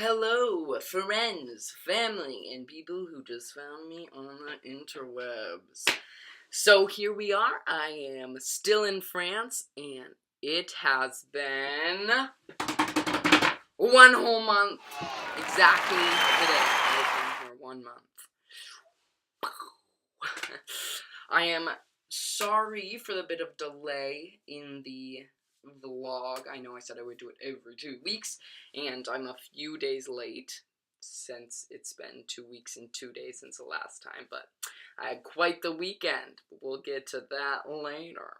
Hello, friends, family, and people who just found me on the interwebs. So here we are. I am still in France, and it has been 1 whole month. Exactly today. I've been here 1 month. I am sorry for the bit of delay in the vlog. I know I said I would do it every 2 weeks, and I'm a few days late since it's been 2 weeks and 2 days since the last time, but I had quite the weekend. We'll get to that later.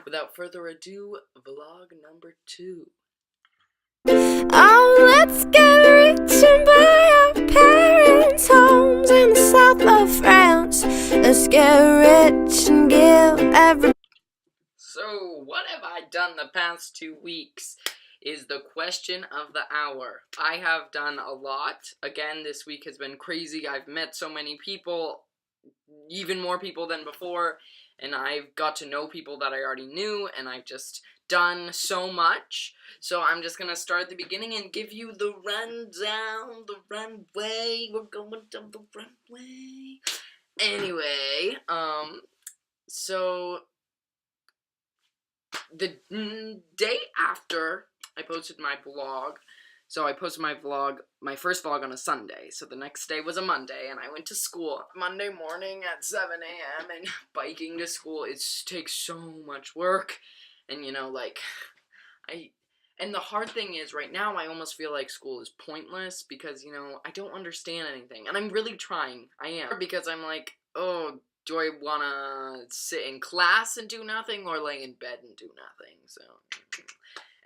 Without further ado, vlog number 2. Oh, let's get rich and buy our parents' homes in the south of France. Let's get rich and give every... So, what have I done the past 2 weeks is the question of the hour. I have done a lot. Again, this week has been crazy. I've met so many people, even more people than before, and I've got to know people that I already knew, and I've just done so much. So I'm just gonna start at the beginning and give you the rundown, the runway. We're going down the runway. Anyway, so the day after I posted my vlog, so I posted my first vlog on a Sunday, so the next day was a Monday, and I went to school Monday morning at 7 a.m., and biking to school, it takes so much work, and and the hard thing is, right now, I almost feel like school is pointless, because, I don't understand anything, and I'm really trying, I am, because I'm like, oh, do I want to sit in class and do nothing, or lay in bed and do nothing? So,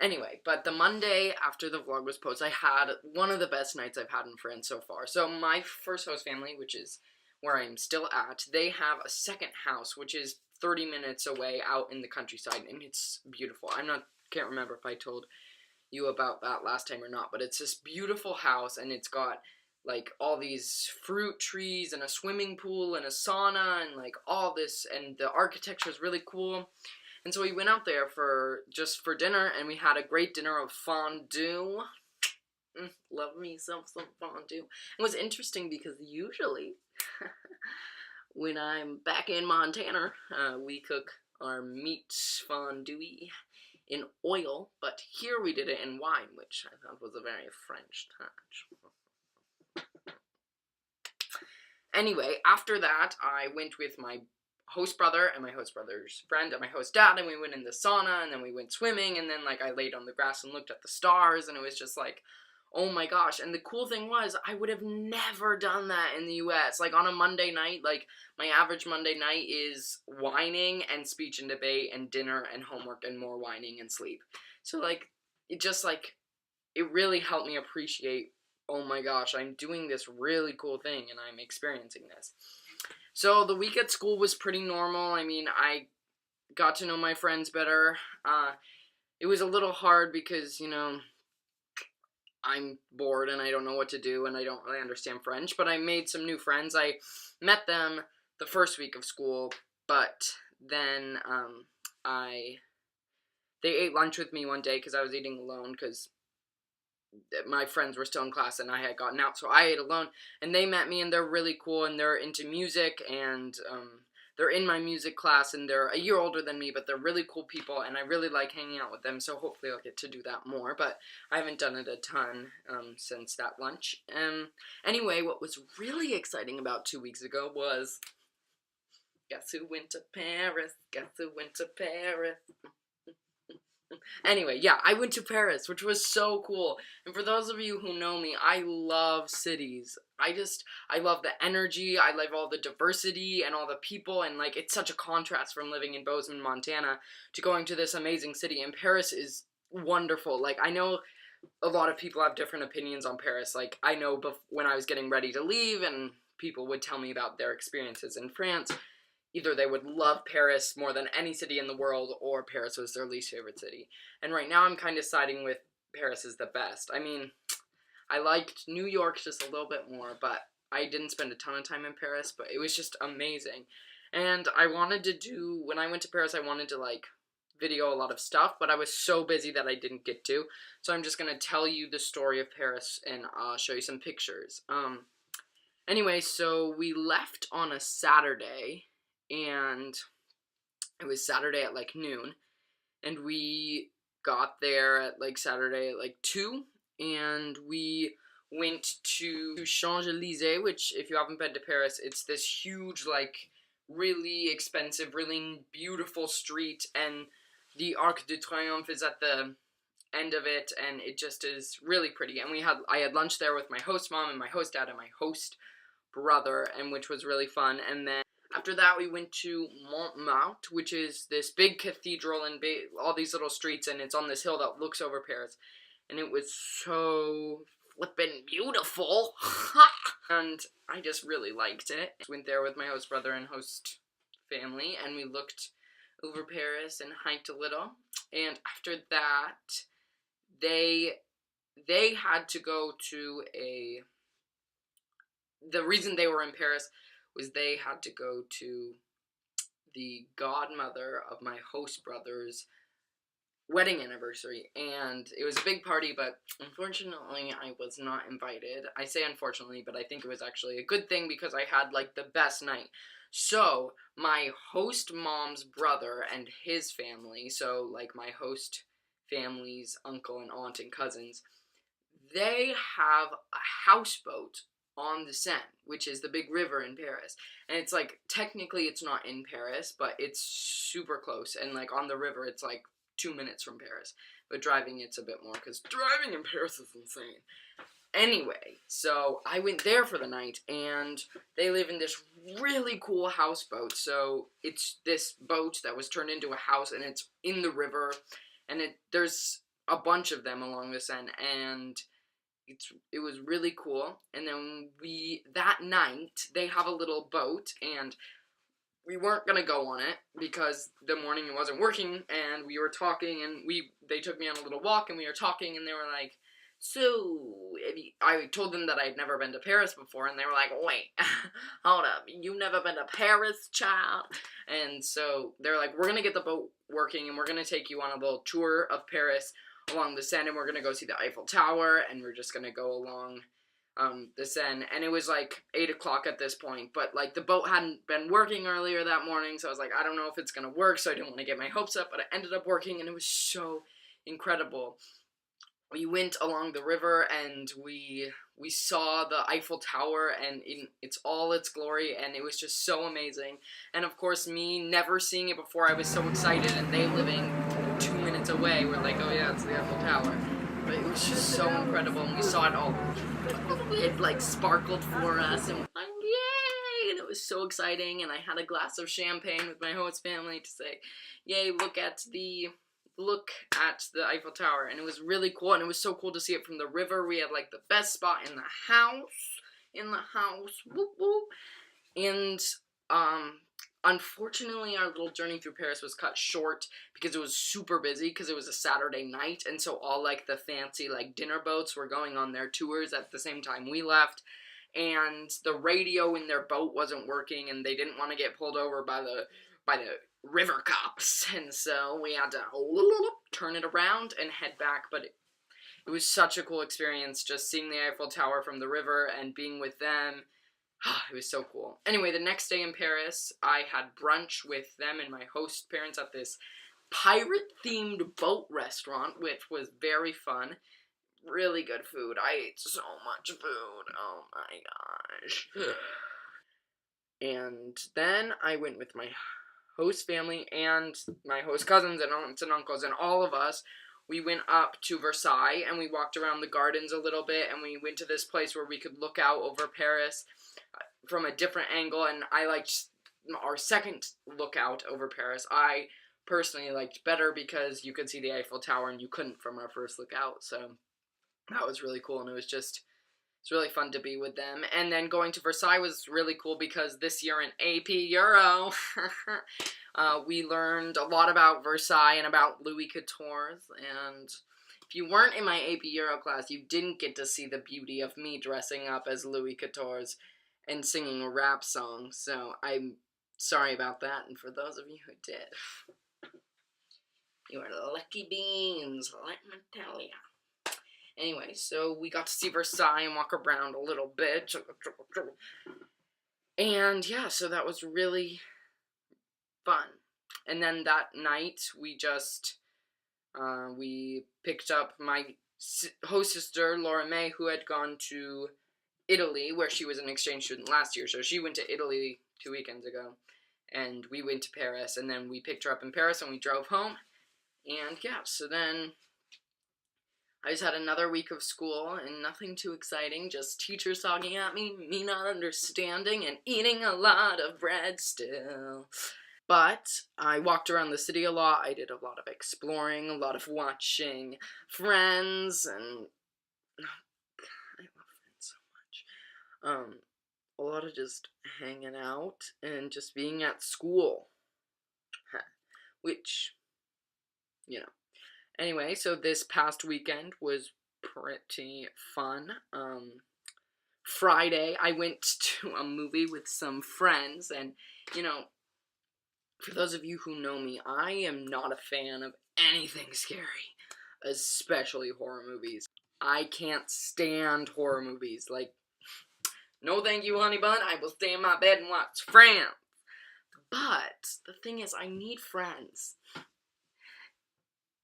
anyway, but the Monday after the vlog was posted, I had one of the best nights I've had in France so far. So my first host family, which is where I'm still at, they have a second house, which is 30 minutes away out in the countryside, and it's beautiful. Can't remember if I told you about that last time or not, but it's this beautiful house, and it's got like all these fruit trees and a swimming pool and a sauna and like all this, and the architecture is really cool. And so we went out there for dinner, and we had a great dinner of fondue. Love me some fondue. It was interesting because usually when I'm back in Montana, we cook our meat fondue in oil, but here we did it in wine, which I thought was a very French touch. Anyway, after that, I went with my host brother and my host brother's friend and my host dad, and we went in the sauna, and then we went swimming, and then I laid on the grass and looked at the stars, and it was just like, oh my gosh. And the cool thing was, I would have never done that in the US. Like, on a Monday night, my average Monday night is whining and speech and debate and dinner and homework and more whining and sleep. So, it really helped me appreciate, oh my gosh, I'm doing this really cool thing, and I'm experiencing this. So the week at school was pretty normal. I mean, I got to know my friends better. It was a little hard because, I'm bored and I don't know what to do and I don't really understand French, but I made some new friends. I met them the first week of school, but then they ate lunch with me one day because I was eating alone because my friends were still in class and I had gotten out, so I ate alone, and they met me, and they're really cool, and they're into music, and they're in my music class, and they're a year older than me, but they're really cool people, and I really like hanging out with them, so hopefully I'll get to do that more, but I haven't done it a ton since that lunch. Anyway, what was really exciting about 2 weeks ago was, guess who went to Paris? Guess who went to Paris? Anyway, yeah, I went to Paris, which was so cool. And for those of you who know me, I love cities. I love the energy, I love all the diversity and all the people, and it's such a contrast from living in Bozeman, Montana, to going to this amazing city. And Paris is wonderful. I know a lot of people have different opinions on Paris. I know when I was getting ready to leave, and people would tell me about their experiences in France, either they would love Paris more than any city in the world, or Paris was their least favorite city. And right now I'm kind of siding with Paris is the best. I mean, I liked New York just a little bit more, but I didn't spend a ton of time in Paris, but it was just amazing. And when I went to Paris, I wanted to, video a lot of stuff, but I was so busy that I didn't get to. So I'm just gonna tell you the story of Paris and show you some pictures. Anyway, so we left on a Saturday, and it was Saturday at like noon, and we got there at like Saturday at like 2, and we went to Champs-Élysées, which, if you haven't been to Paris, it's this huge, like, really expensive, really beautiful street, and the Arc de Triomphe is at the end of it, and it just is really pretty. And I had lunch there with my host mom and my host dad and my host brother, and which was really fun. And then after that, we went to Montmartre, which is this big cathedral and all these little streets, and it's on this hill that looks over Paris. And it was so flippin' beautiful. And I just really liked it. Went there with my host brother and host family, and we looked over Paris and hiked a little. And after that, they had to go to the reason they were in Paris was they had to go to the godmother of my host brother's wedding anniversary, and it was a big party, but unfortunately I was not invited. I say unfortunately, but I think it was actually a good thing because I had like the best night. So my host mom's brother and his family, so like my host family's uncle and aunt and cousins, they have a houseboat on the Seine, which is the big river in Paris. And it's like, technically it's not in Paris, but it's super close, and like on the river it's like 2 minutes from Paris, but driving it's a bit more, because driving in Paris is insane. Anyway, so I went there for the night, and they live in this really cool houseboat. So it's this boat that was turned into a house, and it's in the river, and there's a bunch of them along the Seine, and it was really cool. And then that night, they have a little boat, and we weren't gonna go on it because the morning it wasn't working, and we were talking, and they took me on a little walk, and we were talking, and they were like, so, I told them that I'd never been to Paris before, and they were like, wait, hold up, you've never been to Paris, child? And so they're like, we're gonna get the boat working, and we're gonna take you on a little tour of Paris along the Seine, and we're gonna go see the Eiffel Tower, and we're just gonna go along the Seine. And it was like 8 o'clock at this point, but like the boat hadn't been working earlier that morning, so I was like, I don't know if it's gonna work, so I didn't want to get my hopes up, but it ended up working, and it was so incredible. We went along the river, and we saw the Eiffel Tower, and it's all its glory, and it was just so amazing. And of course, me never seeing it before, I was so excited, and they living 2 minutes away were like, oh yeah, it's the Eiffel Tower. But it was just so incredible, and we saw it all. It like sparkled for us, and we're like, yay! And it was so exciting, and I had a glass of champagne with my host family to say, yay, look at the Eiffel Tower. And it was really cool, and it was so cool to see it from the river. We had like the best spot in the house, whoop whoop. And unfortunately our little journey through Paris was cut short because it was super busy, because it was a Saturday night, and so all like the fancy like dinner boats were going on their tours at the same time we left, and the radio in their boat wasn't working, and they didn't want to get pulled over by the river cops, and so we had to turn it around and head back. But it was such a cool experience just seeing the Eiffel Tower from the river and being with them. It was so cool. Anyway, the next day in Paris, I had brunch with them and my host parents at this pirate-themed boat restaurant, which was very fun. Really good food. I ate so much food. Oh my gosh. And then I went with my host family and my host cousins and aunts and uncles, and all of us, we went up to Versailles, and we walked around the gardens a little bit, and we went to this place where we could look out over Paris from a different angle, and I liked our second lookout over Paris. I personally liked better because you could see the Eiffel Tower, and you couldn't from our first lookout, so that was really cool, and it's really fun to be with them. And then going to Versailles was really cool because this year in AP Euro, we learned a lot about Versailles and about Louis XIV. And if you weren't in my AP Euro class, you didn't get to see the beauty of me dressing up as Louis XIV and singing a rap song. So I'm sorry about that, and for those of you who did. You are lucky beans, let me tell ya. Anyway, so we got to see Versailles and walk around a little bit. And yeah, so that was really fun. And then that night, we just, we picked up my host sister, Laura May, who had gone to Italy, where she was an exchange student last year. So she went to Italy 2 weekends ago. And we went to Paris, and then we picked her up in Paris, and we drove home. And yeah, so then I just had another week of school, and nothing too exciting, just teachers talking at me not understanding, and eating a lot of bread still. But I walked around the city a lot. I did a lot of exploring, a lot of watching Friends, and I love Friends so much. A lot of just hanging out and just being at school, which, you know. Anyway, so this past weekend was pretty fun. Friday, I went to a movie with some friends, and, you know, for those of you who know me, I am not a fan of anything scary, especially horror movies. I can't stand horror movies. Like, no thank you, honey bun, I will stay in my bed and watch Friends. But the thing is, I need friends.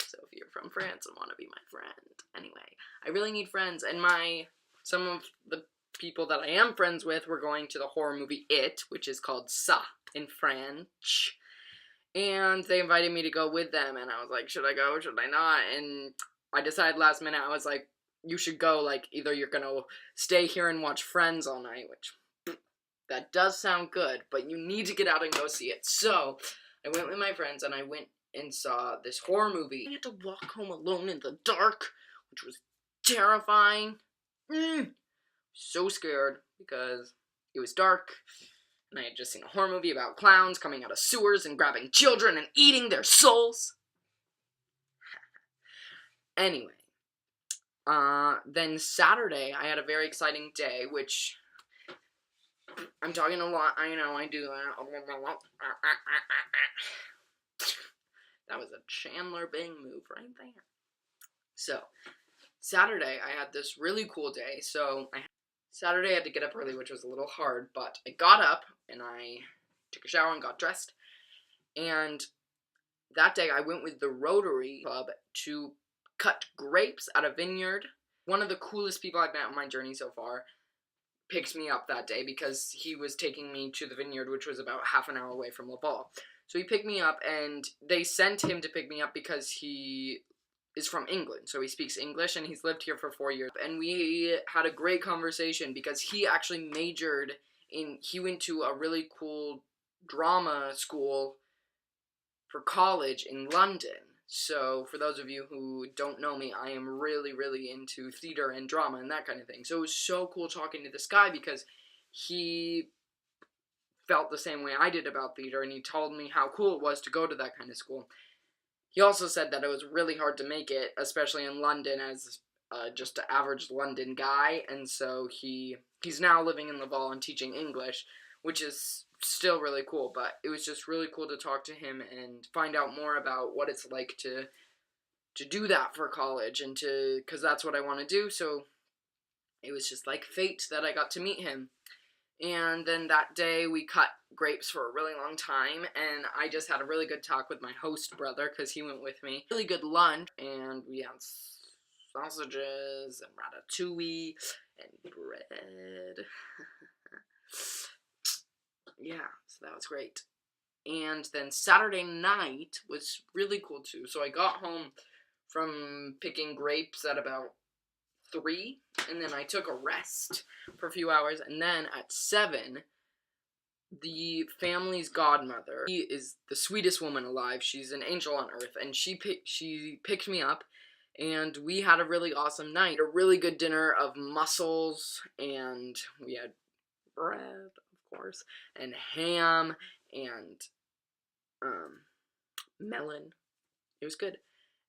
So if you're from France and want to be my friend. Anyway, I really need friends, and some of the people that I am friends with were going to the horror movie It, which is called Ça in French, and they invited me to go with them, and I was like, should I go, should I not? And I decided last minute, I was like, you should go, like, either you're gonna stay here and watch Friends all night, which, that does sound good, but you need to get out and go see it. So, I went with my friends, and I went and saw this horror movie. I had to walk home alone in the dark, which was terrifying. So scared, because it was dark, and I had just seen a horror movie about clowns coming out of sewers and grabbing children and eating their souls. Anyway, then Saturday, I had a very exciting day, which, I'm talking a lot, I know, I do that. That was a Chandler Bing move right there. So, Saturday, I had this really cool day. Saturday I had to get up early, which was a little hard, but I got up, and I took a shower and got dressed. And that day, I went with the Rotary Club to cut grapes at a vineyard. One of the coolest people I've met on my journey so far picked me up that day because he was taking me to the vineyard, which was about half an hour away from Laval. So he picked me up, and they sent him to pick me up because he is from England, so he speaks English, and he's lived here for 4 years. And we had a great conversation because he actually he went to a really cool drama school for college in London. So for those of you who don't know me, I am really, really into theater and drama and that kind of thing. So it was so cool talking to this guy because he felt the same way I did about theater, and he told me how cool it was to go to that kind of school. He also said that it was really hard to make it, especially in London, as just an average London guy, and so he's now living in Laval and teaching English, which is still really cool, but it was just really cool to talk to him and find out more about what it's like to do that for college, and because that's what I want to do, so it was just like fate that I got to meet him. And then that day, we cut grapes for a really long time, and I just had a really good talk with my host brother, because he went with me. Really good lunch, and we had sausages, and ratatouille, and bread. Yeah, so that was great. And then Saturday night was really cool, too. So I got home from picking grapes at about 3, and then I took a rest for a few hours, and then at 7, the family's godmother, she is the sweetest woman alive, she's an angel on earth, and she picked me up, and we had a really awesome night, a really good dinner of mussels, and we had bread, of course, and ham, and melon. It was good.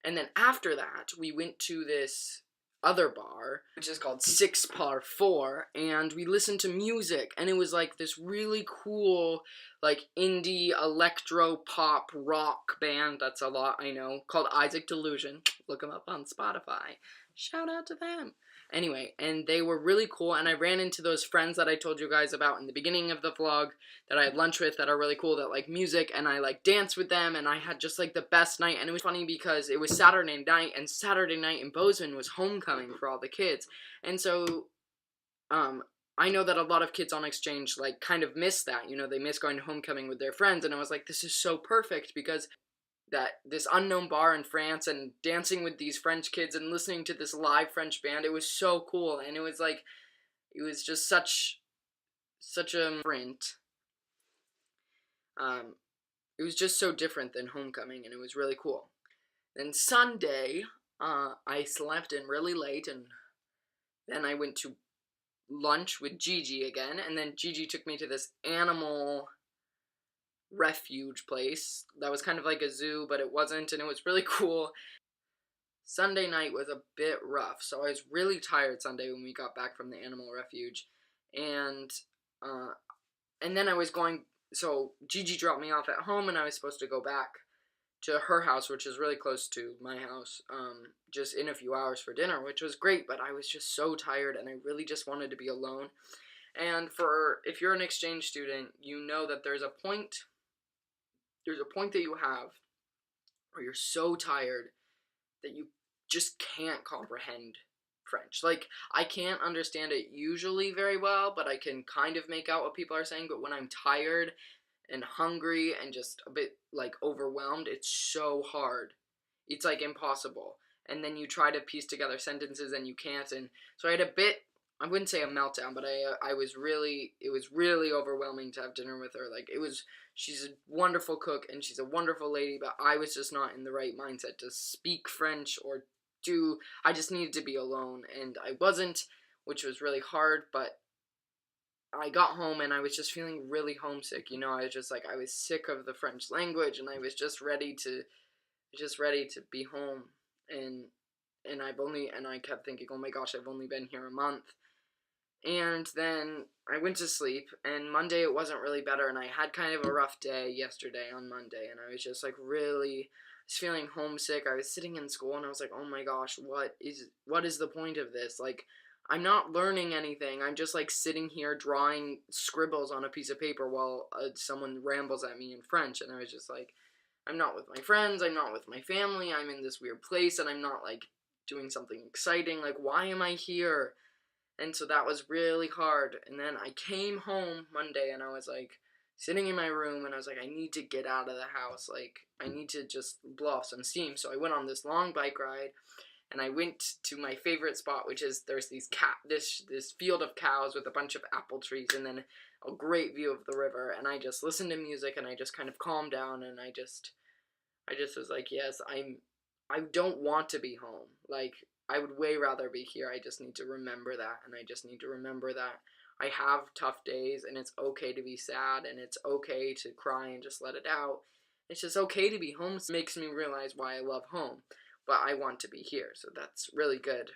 And then after that, we went to this other bar, which is called 6 Par 4, and we listened to music, and it was like this really cool, like, indie electro pop rock band, that's a lot, I know, called Isaac Delusion. Look them up on Spotify. Shout out to them. Anyway, and they were really cool, and I ran into those friends that I told you guys about in the beginning of the vlog that I had lunch with that are really cool, that like music, and I like danced with them, and I had just like the best night. And it was funny because it was Saturday night, and Saturday night in Bozeman was homecoming for all the kids. And so I know that a lot of kids on exchange like kind of miss that, you know, they miss going to homecoming with their friends. And I was like, this is so perfect, because that this unknown bar in France and dancing with these French kids and listening to this live French band, it was so cool. And it was like, it was just such a different, it was just so different than homecoming, and it was really cool. Then Sunday, I slept in really late, and then I went to lunch with Gigi again, and then Gigi took me to this animal refuge place that was kind of like a zoo, but it wasn't, and it was really cool. Sunday night was a bit rough, so I was really tired Sunday when we got back from the animal refuge, and then I was going, so Gigi dropped me off at home, and I was supposed to go back to her house, which is really close to my house, just in a few hours for dinner, which was great, but I was just so tired, and I really just wanted to be alone. And if you're an exchange student, you know that there's a point that you have where you're so tired that you just can't comprehend French. Like, I can't understand it usually very well, but I can kind of make out what people are saying. But when I'm tired and hungry and just a bit, like, overwhelmed, it's so hard. It's, like, impossible. And then you try to piece together sentences and you can't. And so I had a bit, I wouldn't say a meltdown, but it was really overwhelming to have dinner with her. Like, she's a wonderful cook and she's a wonderful lady, but I was just not in the right mindset to speak French or I just needed to be alone, and I wasn't, which was really hard. But I got home and I was just feeling really homesick, you know. I was just like, I was sick of the French language, and I was just ready to be home. And I kept thinking, oh my gosh, I've only been here a month. And then I went to sleep, and Monday it wasn't really better, and I had kind of a rough day yesterday on Monday, and I was just like really feeling homesick. I was sitting in school, and I was like, oh my gosh, what is the point of this? Like, I'm not learning anything. I'm just like sitting here drawing scribbles on a piece of paper while someone rambles at me in French. And I was just like, I'm not with my friends, I'm not with my family, I'm in this weird place, and I'm not like doing something exciting. Like, why am I here? And so that was really hard. And then I came home Monday, and I was like sitting in my room, and I was like, I need to get out of the house. Like, I need to just blow off some steam. So I went on this long bike ride, and I went to my favorite spot, which is there's this field of cows with a bunch of apple trees, and then a great view of the river. And I just listened to music, and I just kind of calmed down, and I just was like, yes, I don't want to be home. Like, I would way rather be here. I just need to remember that, and I just need to remember that I have tough days, and it's okay to be sad, and it's okay to cry and just let it out. It's just okay to be home. It makes me realize why I love home, but I want to be here, so that's really good.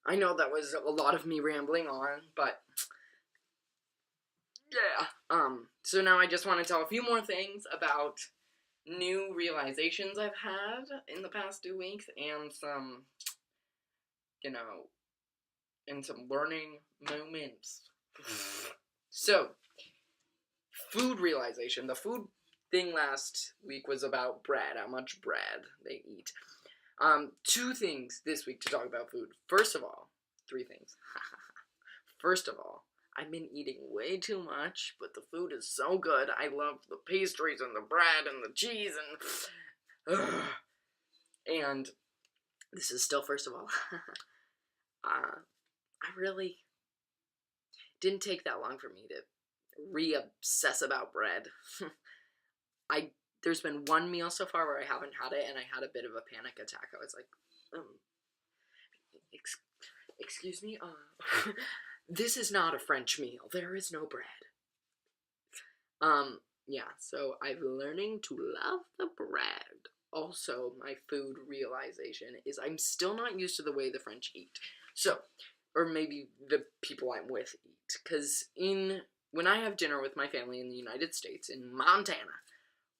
I know that was a lot of me rambling on, but yeah. So now I just want to tell a few more things about new realizations I've had in the past 2 weeks, and some, and some learning moments. So, food realization. The food thing last week was about bread, how much bread they eat. 2 things this week to talk about food. First of all, 3 things. First of all, I've been eating way too much, but the food is so good. I love the pastries and the bread and the cheese and this is still first of all. I really didn't take that long for me to re-obsess about bread. There's been 1 meal so far where I haven't had it, and I had a bit of a panic attack. I was like, excuse me, this is not a French meal. There is no bread. Yeah, so I'm learning to love the bread also my food realization is I'm still not used to the way the French eat. So, or maybe the people I'm with eat. Because when I have dinner with my family in the United States, in Montana,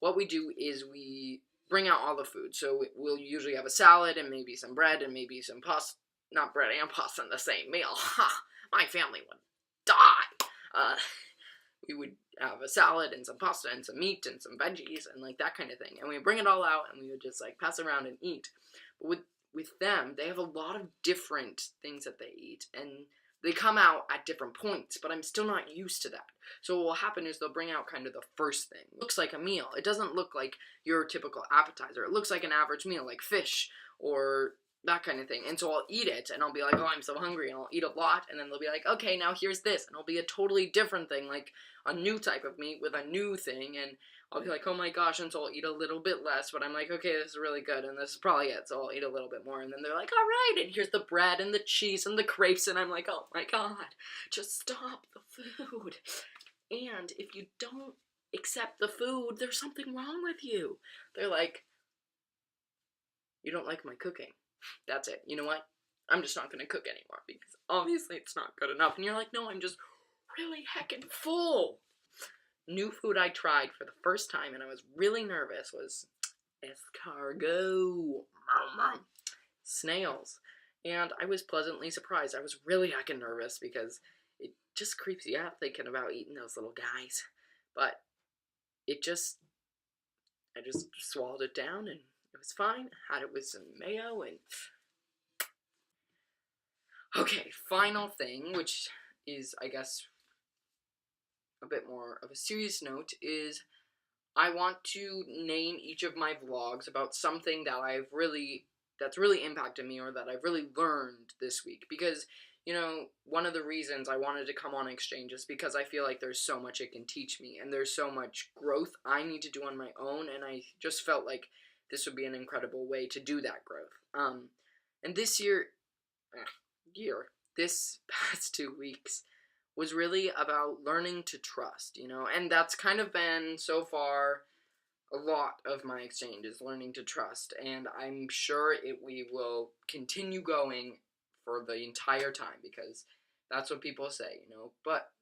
what we do is we bring out all the food. So we'll usually have a salad and maybe some bread and maybe some pasta. Not bread and pasta in the same meal. Ha! My family would die. We would have a salad and some pasta and some meat and some veggies and like that kind of thing. And we would bring it all out and we would just like pass it around and eat. But with them, they have a lot of different things that they eat, and they come out at different points, but I'm still not used to that. So what will happen is they'll bring out kind of the first thing. It looks like a meal. It doesn't look like your typical appetizer. It looks like an average meal, like fish or that kind of thing. And so I'll eat it, and I'll be like, oh, I'm so hungry, and I'll eat a lot, and then they'll be like, okay, now here's this, and it'll be a totally different thing, like a new type of meat with a new thing, and I'll be like, oh my gosh, and so I'll eat a little bit less, but I'm like, okay, this is really good, and this is probably it, so I'll eat a little bit more, and then they're like, all right, and here's the bread, and the cheese, and the crepes, and I'm like, oh my god, just stop the food. And if you don't accept the food, there's something wrong with you. They're like, you don't like my cooking. That's it. You know what? I'm just not going to cook anymore because obviously it's not good enough. And you're like, no, I'm just really heckin' full. New food I tried for the first time and I was really nervous was escargot. Snails. And I was pleasantly surprised. I was really heckin' nervous because it just creeps you out thinking about eating those little guys. But I just swallowed it down and it was fine. I had it with some mayo and... Okay, final thing, which is, I guess, a bit more of a serious note, is I want to name each of my vlogs about something that that's really impacted me or that I've really learned this week. Because, you know, one of the reasons I wanted to come on Exchange is because I feel like there's so much it can teach me, and there's so much growth I need to do on my own, and I just felt like this would be an incredible way to do that growth. And this this past 2 weeks was really about learning to trust, you know, and that's kind of been, so far, a lot of my Exchange is learning to trust, and I'm sure we will continue going for the entire time, because that's what people say, you know, but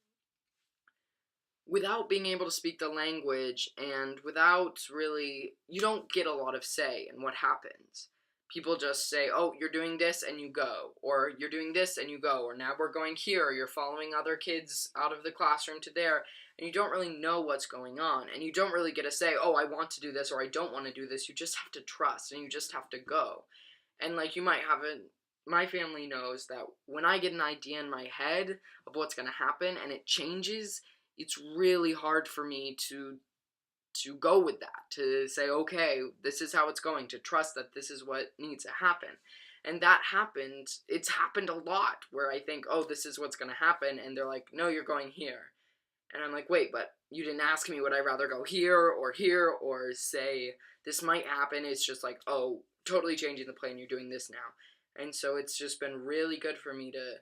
without being able to speak the language, and without really, you don't get a lot of say in what happens. People just say, oh, you're doing this, and you go, or you're doing this, and you go, or now we're going here, or you're following other kids out of the classroom to there, and you don't really know what's going on, and you don't really get to say, oh, I want to do this, or I don't want to do this. You just have to trust, and you just have to go. And, like, you might have my family knows that when I get an idea in my head of what's going to happen, and it changes, it's really hard for me to go with that, to say, okay, this is how it's going, to trust that this is what needs to happen. And that happened, it's happened a lot, where I think, oh, this is what's going to happen, and they're like, no, you're going here. And I'm like, wait, but you didn't ask me, would I rather go here, or say, this might happen, it's just like, oh, totally changing the plan, you're doing this now. And so it's just been really good for me to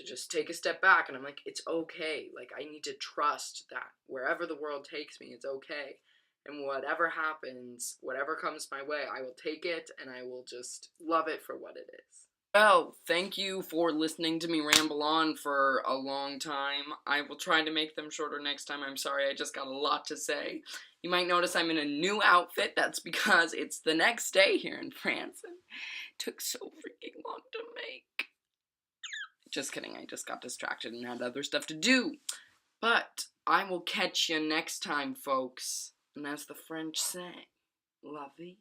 just take a step back, and I'm like, it's okay. Like, I need to trust that wherever the world takes me, it's okay. And whatever happens, whatever comes my way, I will take it, and I will just love it for what it is. Well, thank you for listening to me ramble on for a long time. I will try to make them shorter next time. I'm sorry, I just got a lot to say. You might notice I'm in a new outfit. That's because it's the next day here in France, and it took so freaking long to make. Just kidding, I just got distracted and had other stuff to do. But I will catch you next time, folks. And as the French say, la vie